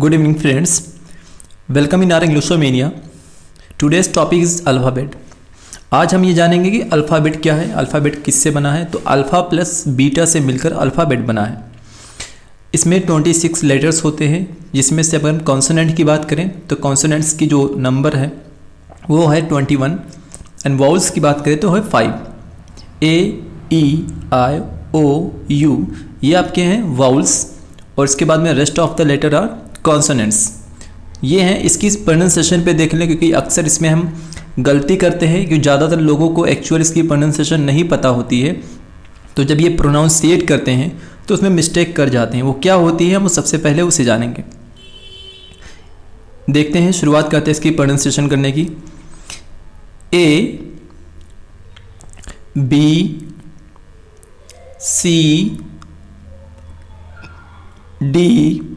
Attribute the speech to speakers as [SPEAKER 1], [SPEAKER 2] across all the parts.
[SPEAKER 1] Good evening friends, welcome in our Englishomania. Today's topic is alphabet. आज हम ये जानेंगे कि अल्फ़ाबेट क्या है, अल्फ़ाबेट किससे बना है। तो अल्फ़ा प्लस बीटा से मिलकर अल्फ़ाबेट बना है। इसमें 26 लेटर्स होते हैं, जिसमें से अगर हम कॉन्सोनेंट की बात करें तो कॉन्सोनेंट्स की जो नंबर है वो है 21 एंड वाउल्स की बात करें तो है 5। ए, ई, आई, ओ, यू ये आपके हैं वाउल्स, और इसके बाद में rest of the letter are consonants. ये हैं, इसकी प्रोनाउंसिएशन पे देख लें, क्योंकि अक्सर इसमें हम गलती करते हैं कि ज़्यादातर लोगों को एक्चुअल इसकी प्रोनाउंसिएशन नहीं पता होती है। तो जब ये प्रोनाउंसिएट करते हैं तो उसमें मिस्टेक कर जाते हैं। वो क्या होती है हम सबसे पहले उसे जानेंगे। देखते हैं, शुरुआत करते हैं इसकी प्रोनाउंसिएशन करने की। A, B, C, D,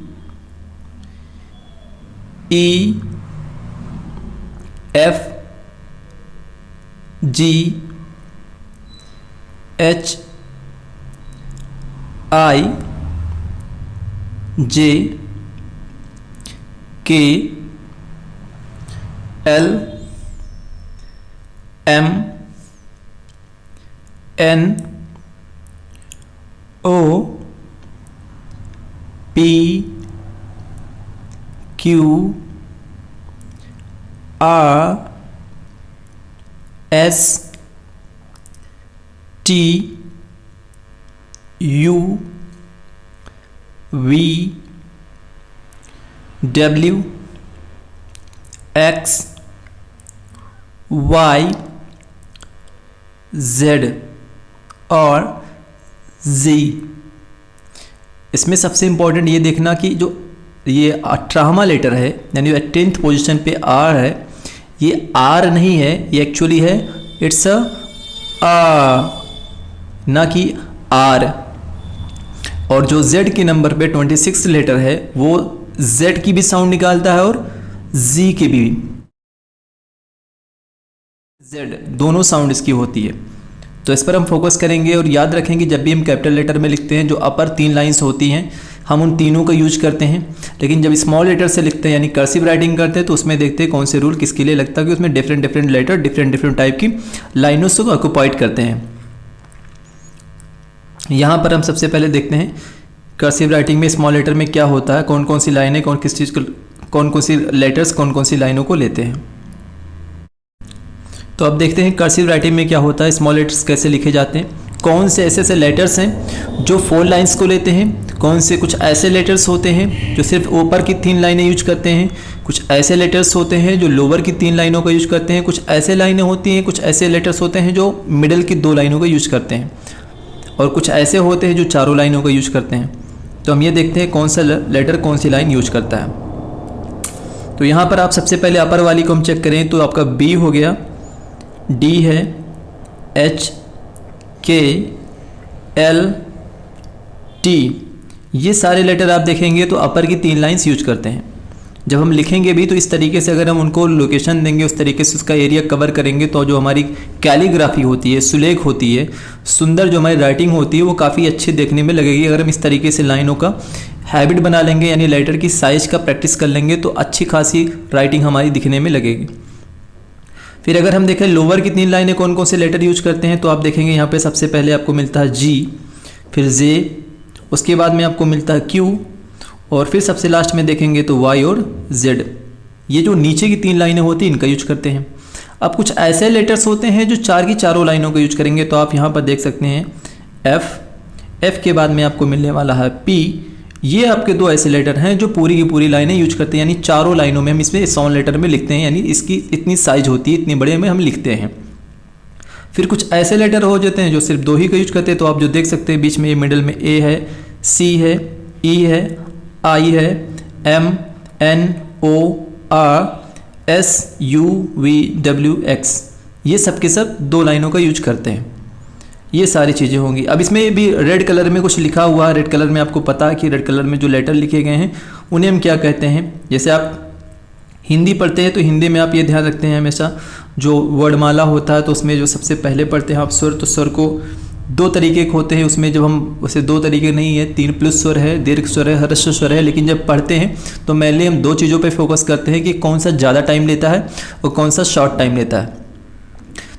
[SPEAKER 1] E, F, G, H, I, J, K, L, M, N, O, P, Q, R, S, T, U, V, W, X, Y, Z और जी। इसमें सबसे इम्पोर्टेंट ये देखना कि जो ये 18वां लेटर है, यानी 10th पोजीशन पे आर है, ये आर नहीं है, ये एक्चुअली है इट्स अ आ, ना कि आर। और जो जेड के नंबर पे 26 लेटर है वो जेड की भी साउंड निकालता है और जी की भी, जेड दोनों साउंड इसकी होती है। तो इस पर हम फोकस करेंगे और याद रखें कि जब भी हम कैपिटल लेटर में लिखते हैं जो अपर 3 लाइंस होती हैं हम उन तीनों का यूज करते हैं, लेकिन जब स्मॉल लेटर से लिखते हैं यानी कर्सिव राइटिंग करते हैं तो उसमें देखते हैं कौन से रूल किसके लिए लगता है, कि उसमें डिफरेंट लेटर डिफरेंट टाइप की लाइनों से ऑक्युपाइड करते हैं। यहाँ पर हम सबसे पहले देखते हैं कर्सिव राइटिंग में स्मॉल लेटर में क्या होता है, कौन कौन सी लाइनें कौन किस चीज़ को, कौन कौन सी लेटर्स कौन कौन सी लाइनों को लेते हैं। तो अब देखते हैं कर्सिव राइटिंग में क्या होता है, स्मॉल लेटर्स कैसे लिखे जाते हैं, कौन से ऐसे लेटर्स हैं जो 4 लाइंस को लेते हैं, कौन से कुछ ऐसे लेटर्स होते हैं जो सिर्फ ऊपर की 3 लाइनें यूज करते हैं, कुछ ऐसे लेटर्स होते हैं जो लोअर की 3 लाइनों का यूज करते हैं, कुछ ऐसे लाइनें होती हैं, कुछ ऐसे लेटर्स होते हैं जो मिडिल की 2 लाइनों का यूज करते हैं, और कुछ ऐसे होते हैं जो 4 लाइनों का यूज करते हैं। तो हम ये देखते हैं कौन सा लेटर कौन सी लाइन यूज करता है। तो यहाँ पर आप सबसे पहले अपर वाली को हम चेक करें तो आपका बी हो गया, डी है, एच, के, एल, टी, ये सारे लेटर आप देखेंगे तो अपर की 3 लाइंस यूज करते हैं। जब हम लिखेंगे भी तो इस तरीके से अगर हम उनको लोकेशन देंगे, उस तरीके से उसका एरिया कवर करेंगे, तो जो हमारी कैलीग्राफी होती है, सुलेख होती है, सुंदर जो हमारी राइटिंग होती है वो काफ़ी अच्छी देखने में लगेगी। अगर हम इस तरीके से लाइनों का हैबिट बना लेंगे यानी लेटर की साइज़ का प्रैक्टिस कर लेंगे तो अच्छी खासी राइटिंग हमारी दिखने में लगेगी। फिर अगर हम देखें लोअर की 3 लाइनें कौन कौन से लेटर यूज करते हैं तो आप देखेंगे यहाँ पे सबसे पहले आपको मिलता है जी, फिर जे, उसके बाद में आपको मिलता है क्यू, और फिर सबसे लास्ट में देखेंगे तो वाई और जेड। ये जो नीचे की 3 लाइनें होती हैं इनका यूज करते हैं। अब कुछ ऐसे लेटर्स होते हैं जो 4 की चारों लाइनों का यूज करेंगे, तो आप यहाँ पर देख सकते हैं एफ के बाद में आपको मिलने वाला है पी। ये आपके 2 ऐसे लेटर हैं जो पूरी की पूरी लाइनें यूज करते हैं, यानी चारों लाइनों में हम इसमें सॉन लेटर में लिखते हैं, यानी इसकी इतनी साइज होती है, इतनी बड़े में हम लिखते हैं। फिर कुछ ऐसे लेटर हो जाते हैं जो सिर्फ 2 ही का यूज करते हैं, तो आप जो देख सकते हैं बीच में ये मिडिल में ए है, सी है, ई है, आई है, M, N, O, R, S, U, V, W, X, ये सब के सब 2 लाइनों का यूज करते हैं। ये सारी चीज़ें होंगी। अब इसमें भी रेड कलर में कुछ लिखा हुआ है, रेड कलर में आपको पता है कि रेड कलर में जो लेटर लिखे गए हैं उन्हें हम क्या कहते हैं। जैसे आप हिंदी पढ़ते हैं तो हिंदी में आप ये ध्यान रखते हैं हमेशा जो वर्णमाला होता है तो उसमें जो सबसे पहले पढ़ते हैं आप स्वर, तो स्वर को दो तरीके के होते हैं उसमें, जब हम उसे दो तरीके नहीं है, 3 प्लस स्वर है, दीर्घ स्वर है, ह्रस्व स्वर है, लेकिन जब पढ़ते हैं तो मेनली हम दो चीज़ों पे फोकस करते हैं कि कौन सा ज़्यादा टाइम लेता है और कौन सा शॉर्ट टाइम लेता है।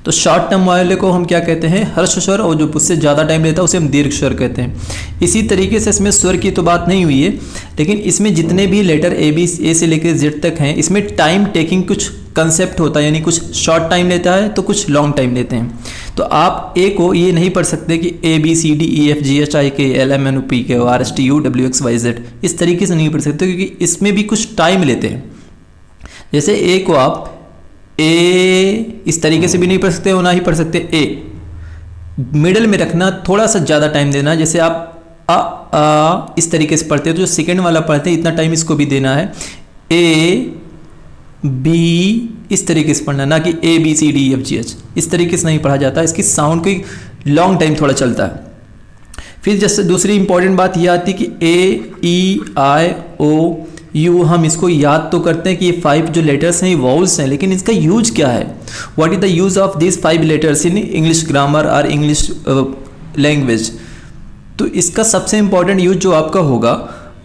[SPEAKER 1] तो शॉर्ट टर्म वाले को हम क्या कहते हैं, ह्रस्व स्वर, और जो उससे ज़्यादा टाइम लेता है उसे हम दीर्घ स्वर कहते हैं। इसी तरीके से इसमें स्वर की तो बात नहीं हुई है, लेकिन इसमें जितने भी लेटर ए से लेकर जेड तक हैं, इसमें टाइम टेकिंग कुछ कंसेप्ट होता है, यानी कुछ शॉर्ट टाइम लेता है तो कुछ लॉन्ग टाइम लेते हैं। तो आप ए को ये नहीं पढ़ सकते कि ABCDEFGHIKLMNOPQRSTUWXYZ, इस तरीके से नहीं पढ़ सकते, क्योंकि इसमें भी कुछ टाइम लेते हैं। जैसे ए को आप ए इस तरीके से भी नहीं पढ़ सकते और ना ही पढ़ सकते ए, मिडल में रखना, थोड़ा सा ज़्यादा टाइम देना। जैसे आप आ इस तरीके से पढ़ते हैं तो जो सेकेंड वाला पढ़ते हैं इतना टाइम इसको भी देना है। ए बी इस तरीके से पढ़ना, ना कि ABCDEFGH, इस तरीके से नहीं पढ़ा जाता। इसकी साउंड की लॉन्ग टाइम थोड़ा चलता है। फिर जैसे दूसरी इंपॉर्टेंट बात यह आती है कि AEIOU, हम इसको याद तो करते हैं कि ये 5 जो लेटर्स हैं ये वाउल्स हैं, लेकिन इसका यूज क्या है, what is the use of this 5 letters in English grammar और इंग्लिश लैंग्वेज। तो इसका सबसे इंपॉर्टेंट यूज जो आपका होगा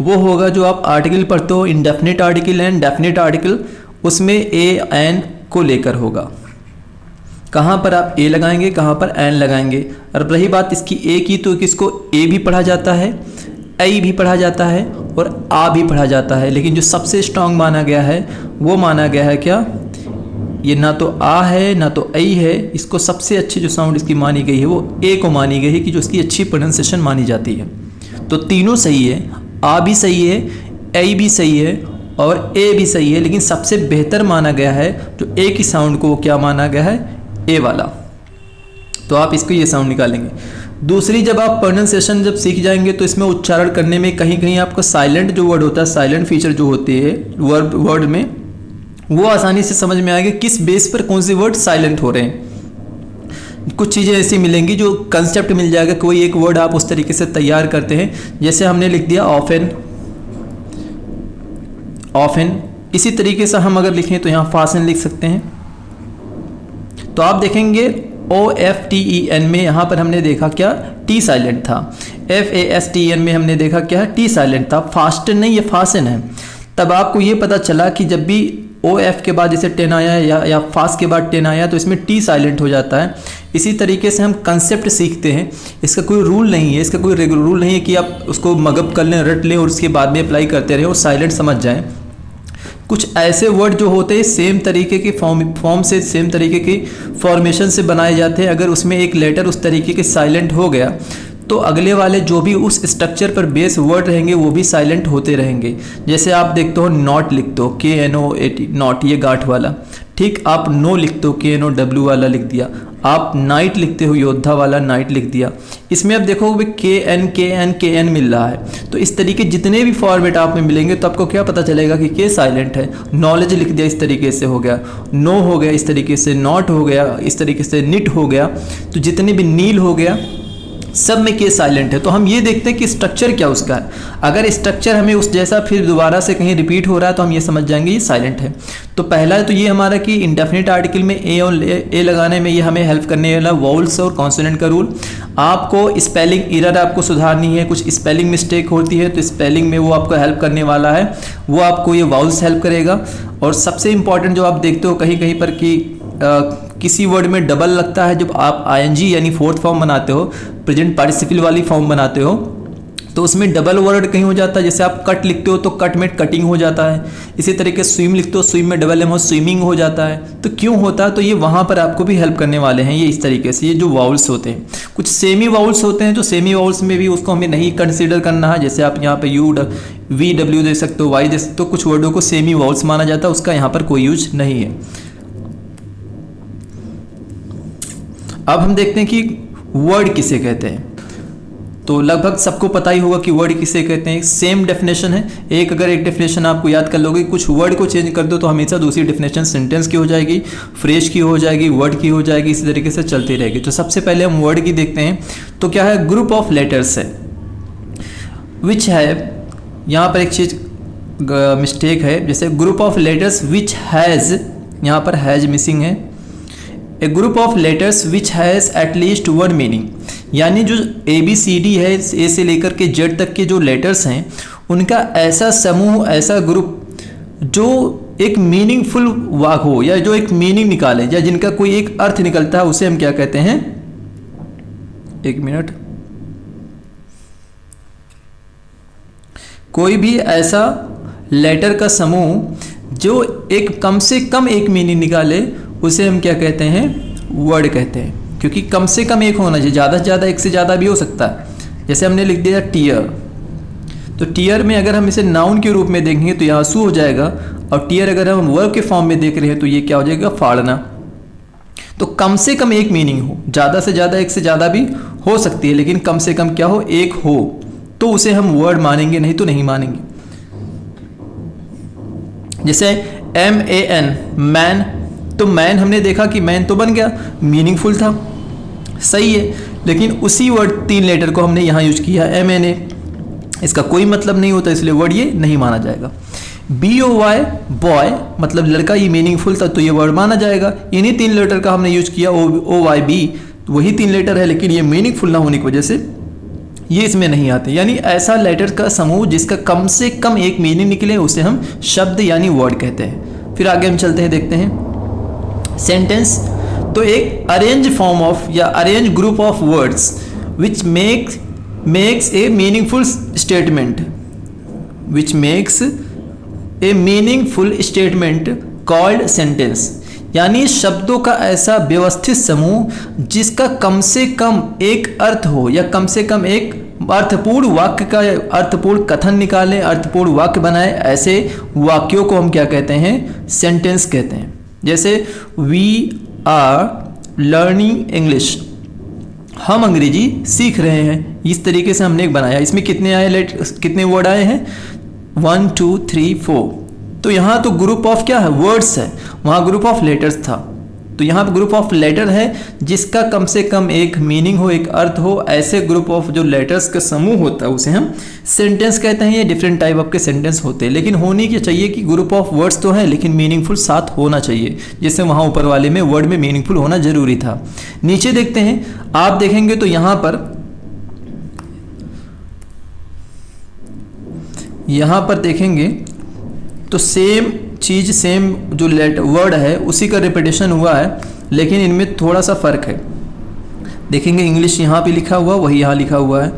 [SPEAKER 1] वो होगा जो आप आर्टिकल पढ़ते हो, indefinite article and definite article, उसमें ए एन को लेकर होगा। कहाँ पर आप ए लगाएंगे, कहाँ पर एन लगाएंगे। और रही बात इसकी ए की, तो किसको ए भी पढ़ा जाता है, ऐ भी पढ़ा जाता है और आ भी पढ़ा जाता है, लेकिन जो सबसे स्ट्रांग माना गया है वो माना गया है क्या, ये ना तो आ है ना तो ऐ है, इसको सबसे अच्छी जो साउंड इसकी मानी गई है वो ए को मानी गई है कि जो इसकी अच्छी प्रोनाउंसिएशन मानी जाती है। तो तीनों सही है, आ भी सही है, ऐ भी सही है और ए भी सही है, लेकिन सबसे बेहतर माना गया है जो ए की साउंड को, वो क्या माना गया है, ए वाला। तो आप इसको ये साउंड निकालेंगे। दूसरी, जब आप प्रोनाउंसिएशन जब सीख जाएंगे तो इसमें उच्चारण करने में कहीं कहीं आपको साइलेंट जो वर्ड होता है, साइलेंट फीचर जो होती है वर्ड में, वो आसानी से समझ में आएगा किस बेस पर कौन से वर्ड साइलेंट हो रहे हैं। कुछ चीज़ें ऐसी मिलेंगी जो कंसेप्ट मिल जाएगा, कोई एक वर्ड आप उस तरीके से तैयार करते हैं। जैसे हमने लिख दिया ऑफन, इसी तरीके से हम अगर लिखें तो यहाँ फासन लिख सकते हैं। तो आप देखेंगे OFTEN में यहाँ पर हमने देखा क्या, टी साइलेंट था। FASTEN में हमने देखा क्या, टी साइलेंट था। फास्टन नहीं, ये फासन है। तब आपको ये पता चला कि जब भी OF के बाद जैसे 10 आया या फास्ट के बाद 10 आया तो इसमें टी साइलेंट हो जाता है। इसी तरीके से हम कंसेप्ट सीखते हैं, इसका कोई रूल नहीं है, इसका कोई रेगुलर रूल नहीं है कि आप उसको मगअप कर लें, रट लें और उसके बाद में अप्लाई करते रहें और साइलेंट समझ जाएं। कुछ ऐसे वर्ड जो होते हैं सेम तरीके के फॉर्म से, सेम तरीके की फॉर्मेशन से बनाए जाते हैं। अगर उसमें एक लेटर उस तरीके के साइलेंट हो गया तो अगले वाले जो भी उस स्ट्रक्चर पर बेस वर्ड रहेंगे वो भी साइलेंट होते रहेंगे। जैसे आप देखते हो नॉट लिखते हो, KNOT, नॉट, ये गांठ वाला, ठीक। आप नो लिखते हो, KNOW वाला लिख दिया। आप नाइट लिखते हो, योद्धा वाला नाइट लिख दिया। इसमें आप देखोगे KN मिल रहा है। तो इस तरीके जितने भी फॉर्मेट आप में मिलेंगे तो आपको क्या पता चलेगा कि के साइलेंट है। नॉलेज लिख दिया, इस तरीके से हो गया। नो हो गया, इस तरीके से नॉट हो गया, इस तरीके से निट हो गया। तो जितने भी नील हो गया, सब में के साइलेंट है। तो हम ये देखते हैं कि स्ट्रक्चर क्या उसका है। अगर स्ट्रक्चर हमें उस जैसा फिर दोबारा से कहीं रिपीट हो रहा है तो हम ये समझ जाएंगे ये साइलेंट है। तो पहला तो ये हमारा कि इंडेफिनिट आर्टिकल में ए और ए लगाने में ये हमें हेल्प करने वाला वॉवल्स और कॉन्सोनेंट का रूल। आपको स्पेलिंग एरर आपको सुधारनी है, कुछ स्पेलिंग मिस्टेक होती है तो स्पेलिंग में वो आपको हेल्प करने वाला है, वो आपको ये वॉवल्स हेल्प करेगा। और सबसे इंपॉर्टेंट जो आप देखते हो कहीं कहीं पर कि किसी वर्ड में डबल लगता है, जब आप ING यानी फोर्थ फॉर्म बनाते हो, प्रेजेंट पार्टिसिपल वाली फॉर्म बनाते हो, तो उसमें डबल वर्ड कहीं हो जाता है। जैसे आप कट लिखते हो तो कट में कटिंग हो जाता है। इसी तरीके से स्विम लिखते हो, स्विम में डबल एम हो, स्विमिंग हो जाता है। तो क्यों होता है, तो ये वहाँ पर आपको भी हेल्प करने वाले हैं। ये इस तरीके से ये जो वाउल्स होते हैं, कुछ सेमी वाउल्स होते हैं, तो सेमी वाउल्स में भी उसको हमें नहीं कंसिडर करना है। जैसे आप यहाँ पे VW दे सकते हो, Y दे सकते हो। कुछ वर्डों को सेमी वाउल्स माना जाता है, उसका यहाँ पर कोई यूज नहीं है। अब हम देखते हैं कि वर्ड किसे कहते हैं। तो लगभग सबको पता ही होगा कि वर्ड किसे कहते हैं। सेम डेफिनेशन है। अगर एक डेफिनेशन आपको याद कर लोगे, कुछ वर्ड को चेंज कर दो तो हमेशा दूसरी डेफिनेशन सेंटेंस की हो जाएगी, फ्रेज की हो जाएगी, वर्ड की हो जाएगी, इसी तरीके से चलती रहेगी। तो सबसे पहले हम वर्ड की देखते हैं। तो क्या है, ग्रुप ऑफ लेटर्स है विच हैव, यहाँ पर एक चीज़ मिस्टेक है। जैसे group of letters which has, यहाँ पर हैज़ मिसिंग है। A group of letters which has at least one meaning. यानी जो ABCD है, ए से लेकर के जेड तक के जो लेटर्स हैं उनका ऐसा समूह, ऐसा ग्रुप जो एक मीनिंगफुल वाक हो या जो एक मीनिंग निकाले या जिनका कोई एक अर्थ निकलता है, उसे हम क्या कहते हैं, एक मिनट, कोई भी ऐसा लेटर का समूह जो एक कम से कम एक मीनिंग निकाले उसे हम क्या कहते हैं, वर्ड कहते हैं। क्योंकि कम से कम एक होना चाहिए, ज़्यादा से ज़्यादा एक से ज़्यादा भी हो सकता है। जैसे हमने लिख दिया टीयर, तो टीयर में अगर हम इसे नाउन के रूप में देखेंगे तो यहाँ सू हो जाएगा, और टीयर अगर हम वर्ब के फॉर्म में देख रहे हैं तो ये क्या हो जाएगा, फाड़ना। तो कम से कम एक मीनिंग हो, ज़्यादा से ज़्यादा एक से ज़्यादा भी हो सकती है, लेकिन कम से कम क्या हो, एक हो, तो उसे हम वर्ड मानेंगे, नहीं तो नहीं मानेंगे। जैसे MAN, मैन, तो मैन हमने देखा कि मैन तो बन गया, मीनिंगफुल था, सही है, लेकिन उसी वर्ड 3 लेटर को हमने यहाँ यूज किया MNA, इसका कोई मतलब नहीं होता, इसलिए वर्ड ये नहीं माना जाएगा। BOY, बॉय, मतलब लड़का, ये मीनिंगफुल था तो ये वर्ड माना जाएगा। इन्हीं 3 लेटर का हमने यूज किया OYB, तो वही 3 लेटर है, लेकिन ये मीनिंगफुल ना होने की वजह से ये इसमें नहीं आते। यानी ऐसा लेटर का समूह जिसका कम से कम एक मीनिंग निकले उसे हम शब्द यानी वर्ड कहते हैं। फिर आगे हम चलते हैं, देखते हैं सेंटेंस। तो एक अरेंज फॉर्म ऑफ या arrange group of words which makes a meaningful statement, which makes a meaningful statement called sentence. यानी शब्दों का ऐसा व्यवस्थित समूह जिसका कम से कम एक अर्थ हो या कम से कम एक अर्थपूर्ण वाक्य का अर्थपूर्ण कथन निकाले, अर्थपूर्ण वाक्य बनाए, ऐसे वाक्यों को हम क्या कहते हैं, सेंटेंस कहते हैं। जैसे वी आर लर्निंग इंग्लिश, हम अंग्रेजी सीख रहे हैं, इस तरीके से हमने एक बनाया। इसमें कितने आए, कितने वर्ड आए हैं, 1 2 3 4। तो यहाँ तो ग्रुप ऑफ क्या है, वर्ड्स है, वहाँ ग्रुप ऑफ लेटर्स था, तो यहाँ पर ग्रुप ऑफ लेटर है जिसका कम से कम एक मीनिंग हो, एक अर्थ हो। ऐसे ग्रुप ऑफ जो लेटर्स का समूह होता है उसे हम सेंटेंस कहते हैं। ये डिफरेंट टाइप ऑफ के सेंटेंस होते हैं, लेकिन होनी क्या चाहिए कि ग्रुप ऑफ वर्ड्स तो है लेकिन मीनिंगफुल साथ होना चाहिए, जैसे वहाँ ऊपर वाले में वर्ड में मीनिंगफुल होना जरूरी था। नीचे देखते हैं, आप देखेंगे तो यहाँ पर देखेंगे तो सेम चीज़, सेम जो वर्ड है उसी का रिपीटेशन हुआ है, लेकिन इनमें थोड़ा सा फ़र्क है। देखेंगे इंग्लिश यहाँ पे लिखा हुआ, वही यहाँ लिखा हुआ है।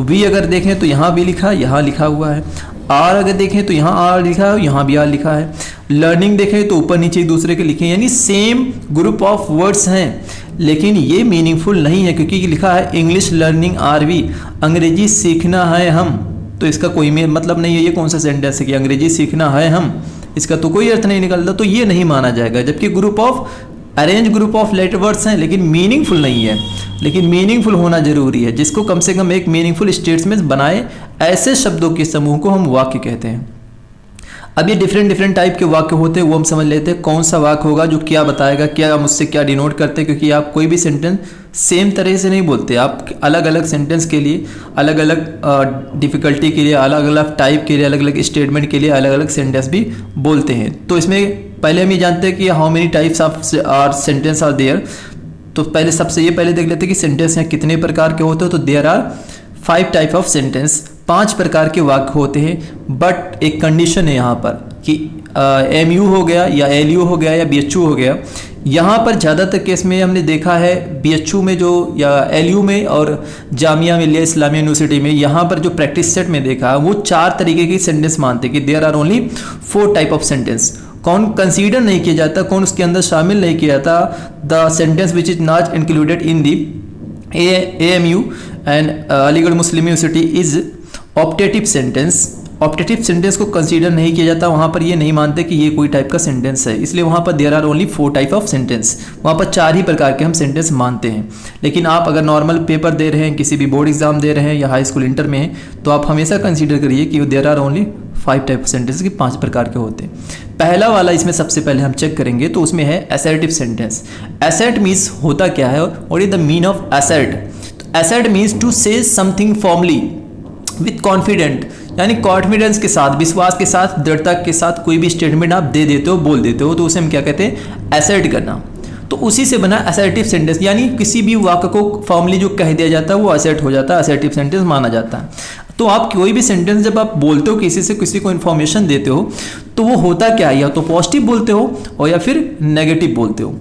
[SPEAKER 1] वी अगर देखें तो यहाँ भी लिखा, यहाँ लिखा हुआ है। आर अगर देखें तो यहाँ आर लिखा है, यहाँ भी आर लिखा है। लर्निंग देखें तो ऊपर नीचे एक दूसरे के लिखे, यानी सेम ग्रुप ऑफ वर्ड्स हैं, लेकिन ये मीनिंगफुल नहीं है क्योंकि लिखा है इंग्लिश लर्निंग RV, अंग्रेजी सीखना है हम, तो इसका कोई मतलब नहीं है। ये कौन सा सेंटेंस है कि अंग्रेजी सीखना है हम, इसका तो कोई अर्थ नहीं निकलता, तो ये नहीं माना जाएगा। जबकि group of arrange group of letter words हैं लेकिन मीनिंगफुल नहीं है, लेकिन मीनिंगफुल होना जरूरी है, जिसको कम से कम एक मीनिंगफुल स्टेटमेंट बनाए, ऐसे शब्दों के समूह को हम वाक्य कहते हैं। अब ये डिफरेंट टाइप के वाक्य होते हैं, वो हम समझ लेते हैं। कौन सा वाक्य होगा जो क्या बताएगा, क्या हम उससे क्या डिनोट करते हैं, क्योंकि आप कोई भी सेंटेंस सेम तरह से नहीं बोलते, आप अलग अलग सेंटेंस के लिए, अलग अलग डिफ़िकल्टी के लिए, अलग अलग टाइप के लिए, अलग अलग स्टेटमेंट के लिए अलग अलग सेंटेंस भी बोलते हैं। तो इसमें पहले हम ये जानते हैं कि how many types of sentence are there. तो पहले सबसे ये पहले देख लेते हैं कि सेंटेंस यहाँ कितने प्रकार के होते हैं। तो there are 5 type of sentence, 5 प्रकार के वाक्य होते हैं। बट एक कंडीशन है यहाँ पर कि MU हो गया या LU हो गया या BHU हो गया। यहाँ पर ज़्यादातर केस में हमने देखा है BHU में जो या LU में और जामिया मिलिया इस्लामिया यूनिवर्सिटी में, यहाँ पर जो प्रैक्टिस सेट में देखा वो 4 तरीके की सेंटेंस मानते कि there are only 4 type of sentence. कौन कंसीडर नहीं किया जाता, कौन उसके अंदर शामिल नहीं किया जाता, the sentence which is not included in the AMU and Aligarh Muslim university is optative sentence. Optative sentence को कंसीडर नहीं किया जाता, वहाँ पर ये नहीं मानते कि ये कोई टाइप का सेंटेंस है, इसलिए वहाँ पर there are only 4 type of sentence. वहाँ पर 4 ही प्रकार के हम सेंटेंस मानते हैं। लेकिन आप अगर नॉर्मल पेपर दे रहे हैं, किसी भी बोर्ड एग्जाम दे रहे हैं या हाई स्कूल इंटर में हैं, तो आप हमेशा कंसीडर करिए कि there are only 5 type of sentence के 5 प्रकार के होते हैं। पहला वाला इसमें सबसे पहले हम चेक करेंगे, तो उसमें है असर्टिव सेंटेंस। असर्ट मीन्स होता क्या है, what is the mean of assert. Assert means to say something formally with confident, यानी कॉन्फिडेंस के साथ, विश्वास के साथ, दृढ़ता के साथ कोई भी स्टेटमेंट आप दे देते हो, बोल देते हो, तो उसे हम क्या कहते हैं, असर्ट करना। तो उसी से बना असर्टिव सेंटेंस, यानी किसी भी वाक्य को फॉर्मली जो कह दिया जाता है वो असर्ट हो जाता है, असर्टिव सेंटेंस माना जाता है। तो आप कोई भी सेंटेंस जब आप बोलते हो किसी से, किसी को इन्फॉर्मेशन देते हो, तो वो होता क्या है, या तो पॉजिटिव बोलते हो और या फिर नेगेटिव बोलते हो।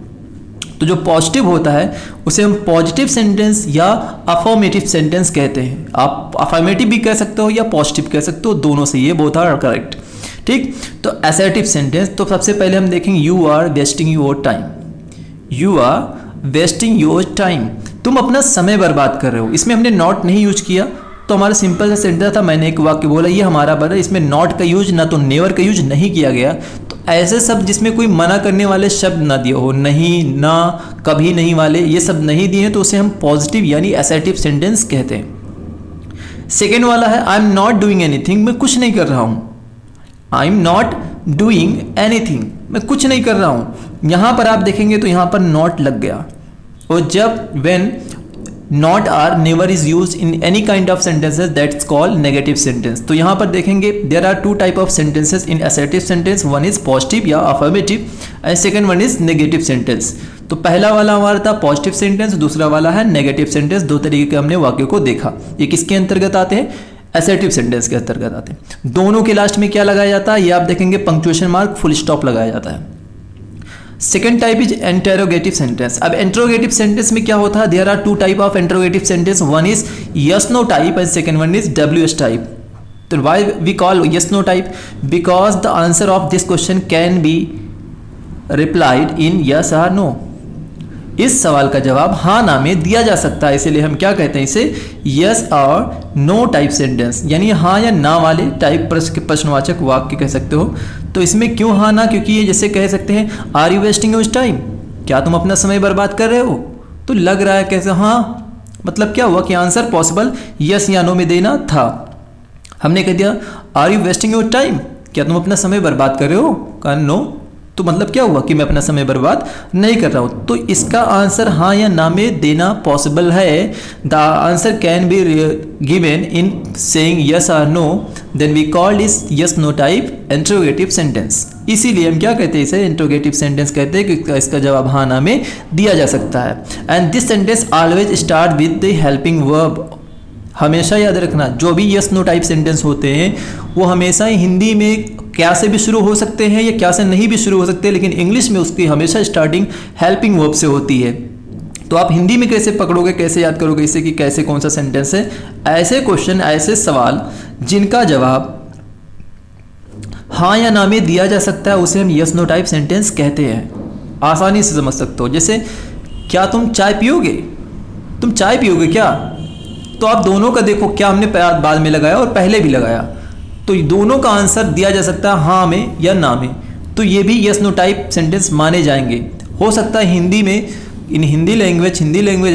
[SPEAKER 1] तो जो पॉजिटिव होता है उसे हम पॉजिटिव सेंटेंस या अफर्मेटिव सेंटेंस कहते हैं। आप अफर्मेटिव भी कह सकते हो या पॉजिटिव कह सकते हो, दोनों से, ये बोथ आर करेक्ट। ठीक, तो असर्टिव सेंटेंस, तो सबसे पहले हम देखेंगे you are wasting your time. You are wasting your time, तुम अपना समय बर्बाद कर रहे हो। इसमें हमने नॉट नहीं यूज किया, तो हमारा सिंपल सा सेंटेंस था, मैंने एक वाक्य बोला ये हमारा बना, इसमें नॉट का यूज ना तो नेवर का यूज नहीं किया गया। तो ऐसे शब्द जिसमें कोई मना करने वाले शब्द ना दिए हो, नहीं, ना, कभी नहीं वाले, ये सब नहीं दिए हैं, तो उसे हम पॉजिटिव यानी असर्टिव सेंटेंस कहते हैं। सेकेंड वाला है आई एम नॉट डूइंग एनीथिंग, मैं कुछ नहीं कर रहा हूँ। आई एम नॉट डूइंग एनीथिंग, मैं कुछ नहीं कर रहा हूँ। यहाँ पर आप देखेंगे तो यहाँ पर नॉट लग गया, और जब when not or never is use in any kind of sentences that's called negative sentence. तो यहाँ पर देखेंगे there are two type of sentences in assertive sentence, one is positive या affirmative and second one is negative sentence. तो पहला वाला हमारा था पॉजिटिव सेंटेंस, दूसरा वाला है नेगेटिव सेंटेंस। दो तरीके के हमने वाक्य को देखा, ये किसके अंतर्गत आते हैं, असर्टिव सेंटेंस के अंतर्गत आते हैं। दोनों के लास्ट में क्या लगाया जाता है, ये आप देखेंगे पंक्चुएशन मार्क, फुल स्टॉप लगाया जाता है। Second type is interrogative sentence. अब इंटरोगेटिव सेंटेंस में क्या होता है, there are two type of interrogative sentence, one is yes no type and second one is WS type. तो why we call yes no type, because the answer of this question can be replied in yes और no. इस सवाल का जवाब हाँ ना में दिया जा सकता है, इसीलिए हम क्या कहते हैं इसे, यस और नो टाइप सेंटेंस, यानी हाँ या ना वाले टाइप प्रश्नवाचक वाक्य कह सकते हो। तो इसमें क्यों हाँ ना, क्योंकि ये जैसे कह सकते हैं are you wasting your time, क्या तुम अपना समय बर्बाद कर रहे हो। तो लग रहा है कैसे हाँ, मतलब क्या हुआ कि आंसर पॉसिबल यस या नो में देना था। हमने कह दिया are you wasting your time, क्या तुम अपना समय बर्बाद कर रहे हो, कहा नो, तो मतलब क्या हुआ कि मैं अपना समय बर्बाद नहीं कर रहा हूँ। तो इसका आंसर हाँ या ना में देना पॉसिबल है। The answer can be given in saying yes और नो, देन वी कॉल्ड इस yes no type interrogative sentence. इसीलिए हम क्या कहते हैं, इसे इंटरोगेटिव सेंटेंस कहते हैं कि इसका जवाब हाँ ना में दिया जा सकता है। And this sentence always start with the helping verb. हमेशा याद रखना, जो भी यस नो टाइप सेंटेंस होते हैं वो हमेशा ही हिंदी में क्या से भी शुरू हो सकते हैं या क्या से नहीं भी शुरू हो सकते, लेकिन इंग्लिश में उसकी हमेशा स्टार्टिंग हेल्पिंग वर्ब से होती है। तो आप हिंदी में कैसे पकड़ोगे, कैसे याद करोगे इसे कि कैसे कौन सा सेंटेंस है। ऐसे क्वेश्चन, ऐसे सवाल जिनका जवाब हाँ या ना में दिया जा सकता है, उसे हम यस नो टाइप सेंटेंस कहते हैं। आसानी से समझ सकते हो, जैसे क्या तुम चाय पियोगे, तुम चाय पियोगे क्या, तो आप दोनों का देखो, क्या हमने बाद में लगाया और पहले भी लगाया, तो दोनों का आंसर दिया जा सकता है हाँ में या ना में। तो ये भी यस नो टाइप सेंटेंस माने जाएंगे। हो सकता है हिंदी में, इन हिंदी लैंग्वेज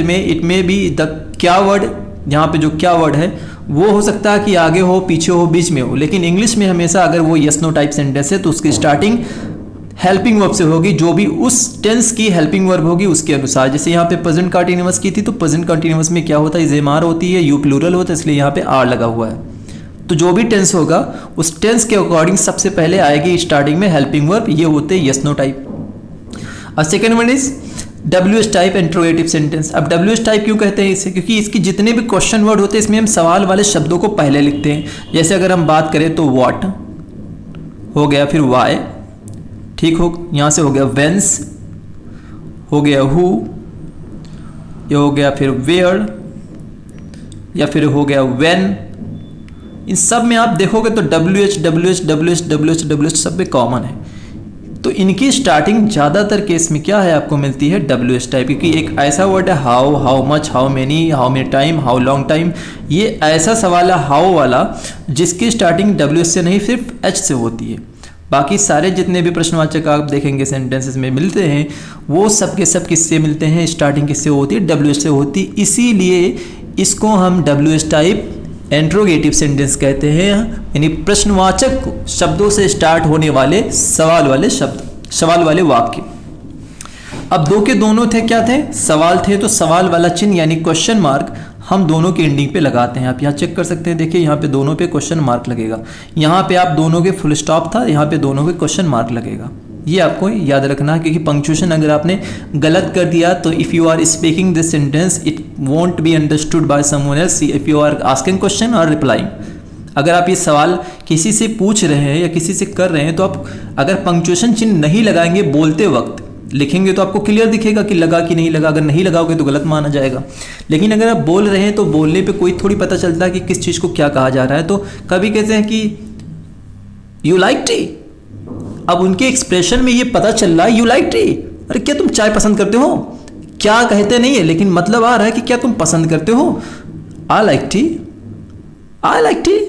[SPEAKER 1] में इट में बी द क्या वर्ड, यहाँ पे जो क्या वर्ड है वो हो सकता है कि आगे हो, पीछे हो, बीच में हो, लेकिन इंग्लिश में हमेशा अगर वो यस नो टाइप सेंटेंस है तो उसकी स्टार्टिंग हेल्पिंग वर्ब से होगी, जो भी उस टेंस की हेल्पिंग वर्ब होगी उसके अनुसार। जैसे यहाँ पे प्रेजेंट कंटीन्यूअस की थी, तो प्रेजेंट कंटीन्यूअस में क्या होता है, जेमार होती है, यू प्लूरल होता है, इसलिए यहाँ पे आर लगा हुआ है। तो जो भी टेंस होगा उस टेंस के अकॉर्डिंग सबसे पहले आएगी स्टार्टिंग में हेल्पिंग वर्ब, ये होते हैं यस नो टाइप। और second one is WS type interrogative sentence. अब WS टाइप क्यों कहते हैं इसे, क्योंकि इसकी जितने भी क्वेश्चन वर्ड होते हैं इसमें हम सवाल वाले शब्दों को पहले लिखते हैं। जैसे अगर हम बात करें तो व्हाट हो गया, फिर वाई, ठीक हो, यहाँ से हो गया वेंस, हो गया हु, ये हो गया फिर वेयर, या फिर हो गया व्हेन। इन सब में आप देखोगे तो WH सब में कॉमन है। तो इनकी स्टार्टिंग ज़्यादातर केस में क्या है आपको मिलती है WS टाइप, क्योंकि एक ऐसा वर्ड है how, how much, how many, how many time, how long time, ये ऐसा सवाल है हाउ वाला जिसकी स्टार्टिंग WS से नहीं सिर्फ H से होती है। बाकी सारे जितने भी प्रश्नवाचक आप देखेंगे सेंटेंसेस में मिलते हैं वो सब के सब किससे मिलते हैं, स्टार्टिंग किससे होती है, WS से होती है। इसीलिए इसको हम WS टाइप इंट्रोगेटिव सेंटेंस कहते हैं, यानी प्रश्नवाचक शब्दों से स्टार्ट होने वाले सवाल वाले शब्द, सवाल वाले वाक्य। अब दो के दोनों थे, क्या थे, सवाल थे, तो सवाल वाला चिन्ह यानी क्वेश्चन मार्क हम दोनों के एंडिंग पे लगाते हैं। आप यहाँ चेक कर सकते हैं, देखिए यहाँ पे दोनों पे क्वेश्चन मार्क लगेगा, यहाँ पे आप दोनों के फुल स्टॉप था, यहाँ पे दोनों के क्वेश्चन मार्क लगेगा। ये आपको याद रखना है, क्योंकि पंक्चुएशन अगर आपने गलत कर दिया तो if you are speaking this sentence it won't be understood by someone else if you are asking question और रिप्लाइंग। अगर आप ये सवाल किसी से पूछ रहे हैं या किसी से कर रहे हैं तो आप अगर पंक्चुएशन चिन्ह नहीं लगाएंगे बोलते वक्त, लिखेंगे तो आपको क्लियर दिखेगा कि लगा कि नहीं लगा। अगर नहीं लगाओगे तो गलत माना जाएगा। लेकिन अगर आप बोल रहे हैं तो बोलने पे कोई थोड़ी पता चलता है कि किस चीज़ को क्या कहा जा रहा है। तो कभी कहते हैं कि यू लाइक टी, अब उनके एक्सप्रेशन में ये पता चल रहा है यू लाइक टी, अरे क्या तुम चाय पसंद करते हो, क्या कहते नहीं है लेकिन मतलब आ रहा है कि क्या तुम पसंद करते हो। I like T, I like T,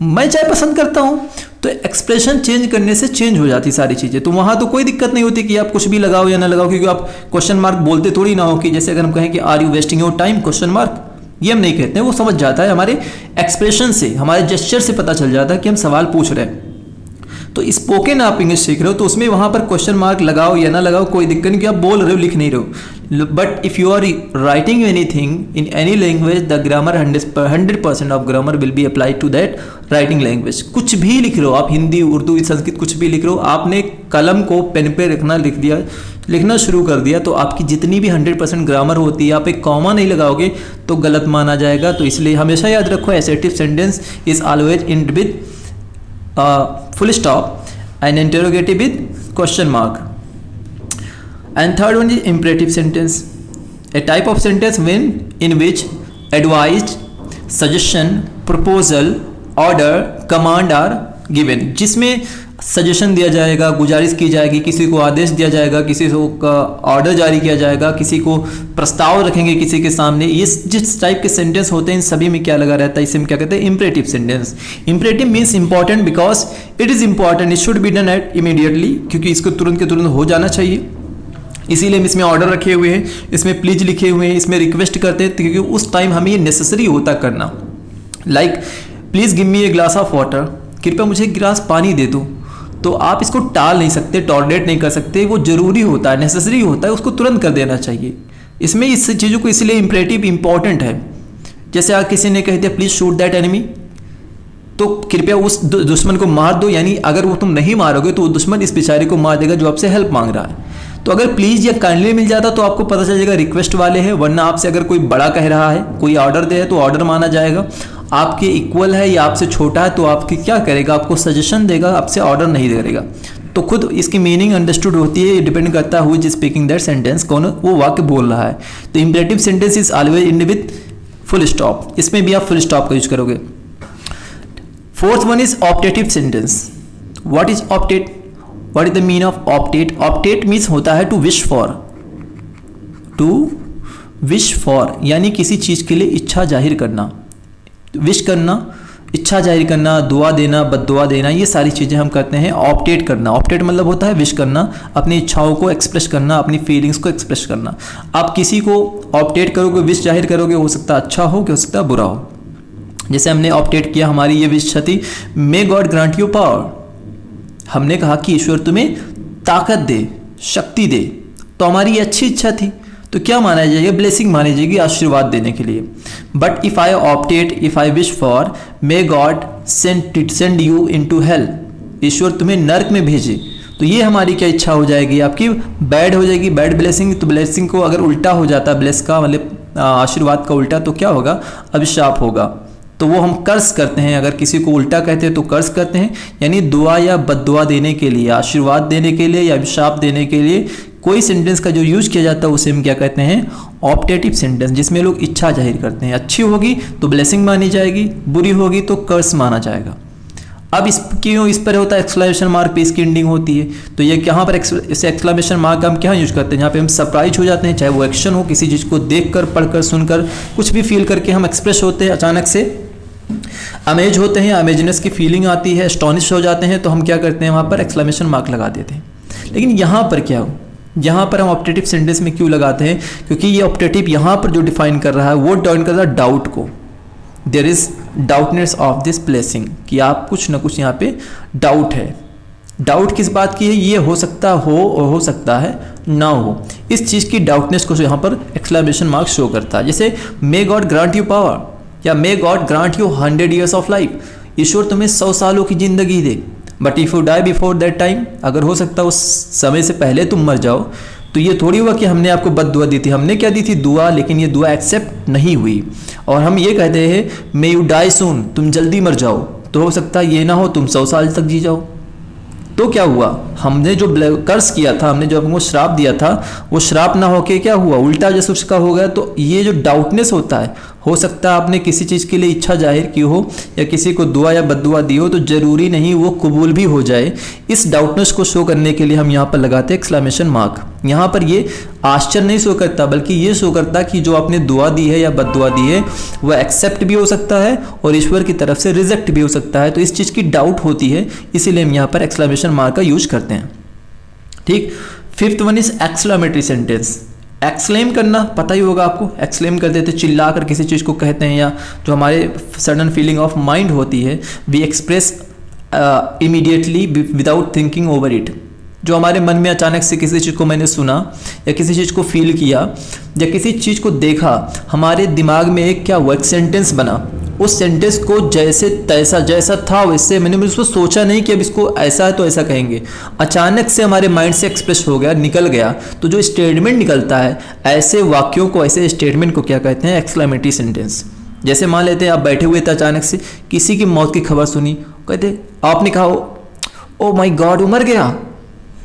[SPEAKER 1] मैं चाय पसंद करता हूँ। तो एक्सप्रेशन चेंज करने से चेंज हो जाती सारी चीज़ें। तो वहाँ तो कोई दिक्कत नहीं होती कि आप कुछ भी लगाओ या ना लगाओ, क्योंकि आप क्वेश्चन मार्क बोलते थोड़ी ना हो कि जैसे अगर हम कहें कि are you wasting your time question mark, ये हम नहीं कहते हैं। वो समझ जाता है, हमारे एक्सप्रेशन से, हमारे जेस्चर से पता चल जाता है कि हम सवाल पूछ रहे हैं। तो स्पोकन आप इंग्लिश सीख रहे हो तो उसमें वहाँ पर क्वेश्चन मार्क लगाओ या ना लगाओ कोई दिक्कत नहीं, कि आप बोल रहे हो लिख नहीं रहे हो। But if you are writing anything in any language the grammar 100% of grammar will be applied to that writing language. कुछ भी लिख रहे हो आप, हिंदी उर्दू संस्कृत कुछ भी लिख रहे हो, आपने कलम को पेन पे रखना, लिखना शुरू कर दिया तो आपकी जितनी भी 100% ग्रामर होती है, आप एक कॉमा नहीं लगाओगे तो गलत माना जाएगा। तो इसलिए हमेशा याद रखो assertive sentence is always end with full stop and interrogative with question mark. And third one is imperative sentence, a type of sentence in which advised, suggestion, proposal, order, command are given, जिसमें suggestion दिया जाएगा, गुजारिश की जाएगी, किसी को आदेश दिया जाएगा, किसी को ऑर्डर जारी किया जाएगा, किसी को प्रस्ताव रखेंगे किसी के सामने। ये जिस टाइप के सेंटेंस होते हैं इन सभी में क्या लगा रहता है, इसे हम क्या कहते हैं, imperative sentence. Imperative means important because it is important, it should be done at immediately, क्योंकि इसको तुरंत के तुरंत हो जाना चाहिए। इसीलिए हम इसमें ऑर्डर रखे हुए हैं, इसमें प्लीज लिखे हुए हैं, इसमें रिक्वेस्ट करते हैं, क्योंकि उस टाइम हमें ये नेसेसरी होता करना। Like please give me a glass of water, कृपया मुझे एक गिलास पानी दे दो। तो आप इसको टाल नहीं सकते, टॉलरेट नहीं कर सकते, वो जरूरी होता है, नेसेसरी होता है, उसको तुरंत कर देना चाहिए। इसमें इस चीज़ों को इसलिए इंपरेटिव इंपॉर्टेंट है। जैसे आप किसी ने कह दिया प्लीज़ शूट दैट एनिमी, तो कृपया उस दुश्मन को मार दो, यानी अगर वो तुम नहीं मारोगे तो वो दुश्मन इस बेचारे को मार देगा जो आपसे हेल्प मांग रहा है। तो अगर प्लीज़ या काइंडली मिल जाता तो आपको पता चल जाएगा रिक्वेस्ट वाले हैं, वरना आपसे अगर कोई बड़ा कह रहा है, कोई ऑर्डर दे तो ऑर्डर माना जाएगा। आपके इक्वल है या आपसे छोटा है तो आपकी क्या करेगा, आपको सजेशन देगा, आपसे ऑर्डर नहीं करेगा। तो खुद इसकी मीनिंग अंडरस्टूड होती है, डिपेंड करता है who is speaking that sentence, कौन वो वाक्य बोल रहा है। तो imperative sentence is always end with full stop, इसमें भी आप फुल स्टॉप का यूज करोगे। Fourth one is optative sentence. What is optate, what is the mean of optate? Optate means होता है to wish for, to wish for यानी किसी चीज़ के लिए इच्छा जाहिर करना, विश करना, इच्छा जाहिर करना, दुआ देना, बद्दुआ देना, ये सारी चीज़ें हम करते हैं ऑप्टेट करना। ऑप्टेट मतलब होता है विश करना, अपनी इच्छाओं को एक्सप्रेस करना, अपनी फीलिंग्स को एक्सप्रेस करना। आप किसी को ऑप्टेट करोगे, विश जाहिर करोगे, हो सकता है अच्छा हो, हो सकता है बुरा हो। जैसे हमने ऑप्टेट किया, हमारी ये विश थी मे गॉड ग्रांट यू पावर, हमने कहा कि ईश्वर तुम्हें ताकत दे, शक्ति दे, तो हमारी ये अच्छी इच्छा थी, तो क्या माना जाएगा, ब्लेसिंग मानी जाएगी, आशीर्वाद देने के लिए। But if I optate, if I wish for may God send you into hell, ईश्वर तुम्हें नर्क में भेजे, तो ये हमारी क्या इच्छा हो जाएगी, आपकी बैड हो जाएगी, बैड ब्लेसिंग। तो ब्लेसिंग को अगर उल्टा हो जाता, ब्लेस का मतलब आशीर्वाद का उल्टा, तो क्या होगा, अभिशाप होगा। तो वो हम कर्ज करते हैं, अगर किसी को उल्टा कहते हैं तो कर्ज करते हैं, यानी दुआ या बद्दुआ देने के लिए, आशीर्वाद देने के लिए या अभिशाप देने के लिए कोई सेंटेंस का जो यूज किया जाता है उसे हम क्या कहते हैं, ऑप्टेटिव सेंटेंस, जिसमें लोग इच्छा जाहिर करते हैं। अच्छी होगी तो ब्लेसिंग मानी जाएगी, बुरी होगी तो कर्ज माना जाएगा। अब इस क्यों इस पर होता है एक्सक्लेमेशन मार्क पे इसकी एंडिंग होती है, तो ये यहाँ पर इसे एक्सक्लेमेशन मार्क हम क्या यूज करते हैं, जहाँ पे हम सरप्राइज हो जाते हैं, चाहे वो एक्शन हो, किसी चीज़ को देखकर, पढ़कर, सुनकर, कुछ भी फील करके हम एक्सप्रेस होते हैं, अचानक से अमेज होते हैं, अमेजनेस की फीलिंग आती है, एस्टॉनिश हो जाते हैं, तो हम क्या करते हैं, वहाँ पर एक्सक्लेमेशन मार्क लगा देते हैं। लेकिन यहाँ पर क्या हो, यहाँ पर हम ऑप्टेटिव सेंटेंस में क्यों लगाते हैं, क्योंकि ये ऑप्टेटिव यहाँ पर जो डिफाइन कर रहा है वो डिफाइन कर रहा है डाउट को, there is doubtness of this blessing, कि आप कुछ ना कुछ यहाँ पे डाउट है। डाउट किस बात की है, ये हो सकता हो और हो सकता है ना हो, इस चीज़ की डाउटनेस को यहाँ पर एक्सक्लेमेशन मार्क शो करता है। जैसे may God grant you power या may God grant you 100 years of life, ईश्वर तुम्हें 100 सालों की जिंदगी दे, but if you die before that time, अगर हो सकता है उस समय से पहले तुम मर जाओ, तो ये थोड़ी हुआ कि हमने आपको बद दुआ दी थी, हमने क्या दी थी? दुआ, लेकिन ये दुआ एक्सेप्ट नहीं हुई और हम ये कहते हैं मे यू डाई सून, तुम जल्दी मर जाओ। तो हो सकता है ये ना हो तुम 100 साल तक जी जाओ। तो क्या हुआ, हमने जो कर्स किया था, हमने जो हमको श्राप दिया था, वो श्राप ना होके क्या हुआ, उल्टा जैसे उसका हो गया। तो ये जो डाउटनेस होता है, हो सकता है आपने किसी चीज़ के लिए इच्छा जाहिर की हो या किसी को दुआ या बद्दुआ दी हो, तो ज़रूरी नहीं वो कबूल भी हो जाए। इस डाउटनेस को शो करने के लिए हम यहाँ पर लगाते हैं एक्सक्लेमेशन मार्क। यहाँ पर ये आश्चर्य नहीं शो करता, बल्कि ये शो करता कि जो आपने दुआ दी है या बद्दुआ दी है वह एक्सेप्ट भी हो सकता है और ईश्वर की तरफ से रिजेक्ट भी हो सकता है। तो इस चीज़ की डाउट होती है, इसीलिए हम यहाँ पर एक्सक्लेमेशन मार्क का यूज करते हैं। ठीक, fifth one is exclamatory sentence. Exclaim करना पता ही होगा आपको, एक्सक्लेम कर देते, चिल्ला कर किसी चीज़ को कहते हैं, या जो हमारे सडन फीलिंग ऑफ माइंड होती है, we express immediately without thinking over it. जो हमारे मन में अचानक से किसी चीज़ को मैंने सुना या किसी चीज़ को फील किया या किसी चीज़ को देखा, हमारे दिमाग में एक क्या हुआ, एक सेंटेंस बना। उस सेंटेंस को जैसे तैसा, जैसा था वैसे, मैंने उसको सोचा नहीं कि अब इसको ऐसा है तो ऐसा कहेंगे, अचानक से हमारे माइंड से एक्सप्रेस हो गया, निकल गया। तो जो स्टेटमेंट निकलता है, ऐसे वाक्यों को, ऐसे स्टेटमेंट को क्या कहते हैं, एक्सक्लेमेटरी सेंटेंस। जैसे मान लेते हैं आप बैठे हुए थे, अचानक से किसी की मौत की खबर सुनी, कहते आपने कहा ओ माय गॉड वो मर गया,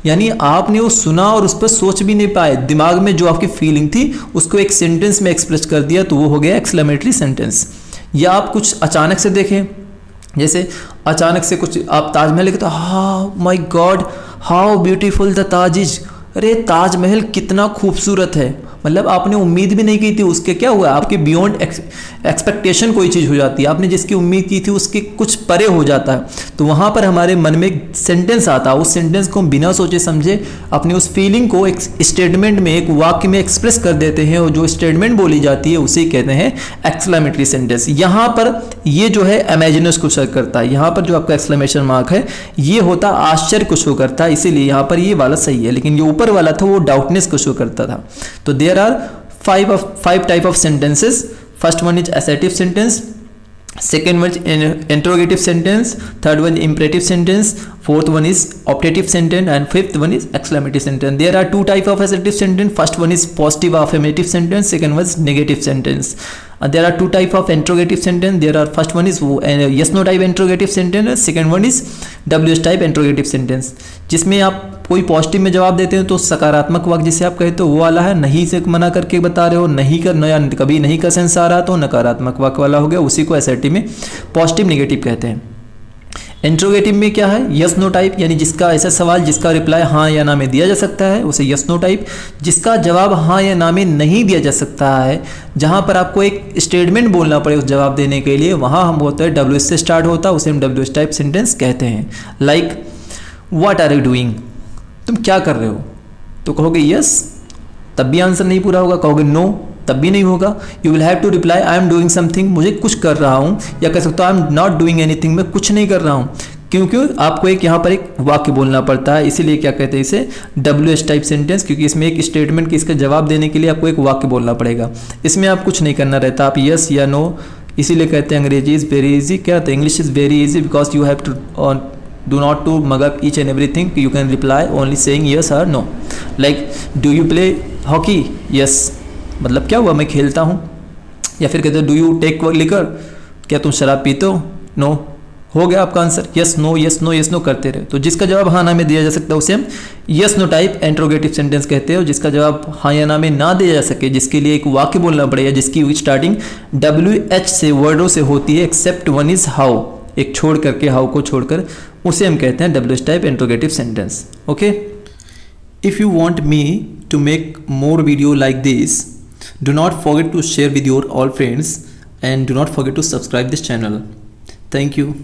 [SPEAKER 1] यानी आपने वो सुना और उस पर सोच भी नहीं पाए, दिमाग में जो आपकी फीलिंग थी उसको एक सेंटेंस में एक्सप्रेस कर दिया, तो वो हो गया एक्सक्लेमेटरी सेंटेंस। या आप कुछ अचानक से देखें, जैसे अचानक से कुछ आप ताजमहल लिखे तो हाँ my God how beautiful the Taj is, अरे ताजमहल कितना खूबसूरत है, मतलब आपने उम्मीद भी नहीं की थी, उसके क्या हुआ, आपके बियॉन्ड एक्सपेक्टेशन कोई चीज़ हो जाती है, आपने जिसकी उम्मीद की थी उसके कुछ परे हो जाता है। तो वहाँ पर हमारे मन में एक सेंटेंस आता है, उस सेंटेंस को हम बिना सोचे समझे अपनी उस फीलिंग को एक स्टेटमेंट में, एक वाक्य में एक्सप्रेस कर देते हैं, और जो स्टेटमेंट बोली जाती है उसे कहते हैं एक्सक्लेमेटरी सेंटेंस। यहाँ पर ये जो है इमेजिनस को शो करता है, यहाँ पर जो आपका एक्सक्लेमेशन मार्क है ये होता आश्चर्य को शो करता है, इसीलिए यहाँ पर ये वाला सही है, लेकिन ये ऊपर वाला था वो डाउटनेस को शो करता था। तो there are five type of sentences. First one is assertive sentence, second one is interrogative sentence, third one imperative sentence, fourth one is optative sentence, and fifth one is exclamative sentence. There are two type of assertive sentence. First one is positive affirmative sentence, second one is negative sentence. There are two type of interrogative sentence. There are first one is yes no type interrogative sentence, second one is WH type interrogative sentence, जिसमें आप कोई positive में जवाब देते हैं तो सकारात्मक वाक्य जिसे आप कहते हो वो वाला है, नहीं से मना करके बता रहे हो, नहीं कर या कभी नहीं का सेंस आ रहा तो नकारात्मक वाक्य वाला हो गया, उसी को असर्टिव में पॉजिटिव नेगेटिव कहते हैं। इंट्रोगेटिव में क्या है, यस नो टाइप, यानी जिसका ऐसा सवाल जिसका रिप्लाई हाँ या ना में दिया जा सकता है उसे यस नो टाइप। जिसका जवाब हाँ या ना में नहीं दिया जा सकता है, जहाँ पर आपको एक स्टेटमेंट बोलना पड़े उस जवाब देने के लिए, वहाँ हम बोलते हैं डब्ल्यू से स्टार्ट होता है, उसे हम डब्ल्यू टाइप सेंटेंस कहते हैं। Like what are you doing, तुम क्या कर रहे हो, तो कहोगे यस, तब भी आंसर नहीं पूरा होगा, कहोगे नो, तब भी नहीं होगा। You will have to reply I am doing something, मुझे कुछ कर रहा हूँ, या कह सकते हो I am not doing anything, मैं कुछ नहीं कर रहा हूँ, क्योंकि आपको एक यहाँ पर एक वाक्य बोलना पड़ता है, इसीलिए क्या कहते हैं इसे WH टाइप सेंटेंस, क्योंकि इसमें एक स्टेटमेंट की इसका जवाब देने के लिए आपको एक वाक्य बोलना पड़ेगा, इसमें आप कुछ नहीं करना रहता, आप यस या नो, इसीलिए कहते हैं अंग्रेजी इज़ वेरी ईजी, क्या होता है English is very easy because you have to do not to mug up each and everything, you can reply only saying yes or no. Like do you play hockey, yes, मतलब क्या हुआ मैं खेलता हूँ, या फिर कहते हो do you take liquor, क्या तुम शराब पीते हो, no, हो गया आपका answer, yes no yes no yes no करते रहे। तो जिसका जवाब हाँ ना में दिया जा सकता है उसे हम yes no type interrogative sentence कहते हैं, और जिसका जवाब हाँ या ना में ना दिया जा सके, जिसके लिए एक वाक्य बोलना पड़ेगा जिसकी स्टार्टिंग WH से वर्डों से होती है, एक्सेप्ट वन इज हाउ, एक छोड़ करके, हाउ को छोड़कर, उसे हम कहते हैं WH type interrogative sentence. Okay, if you want me to make more video like this, do not forget to share with your all friends and do not forget to subscribe this channel. Thank you.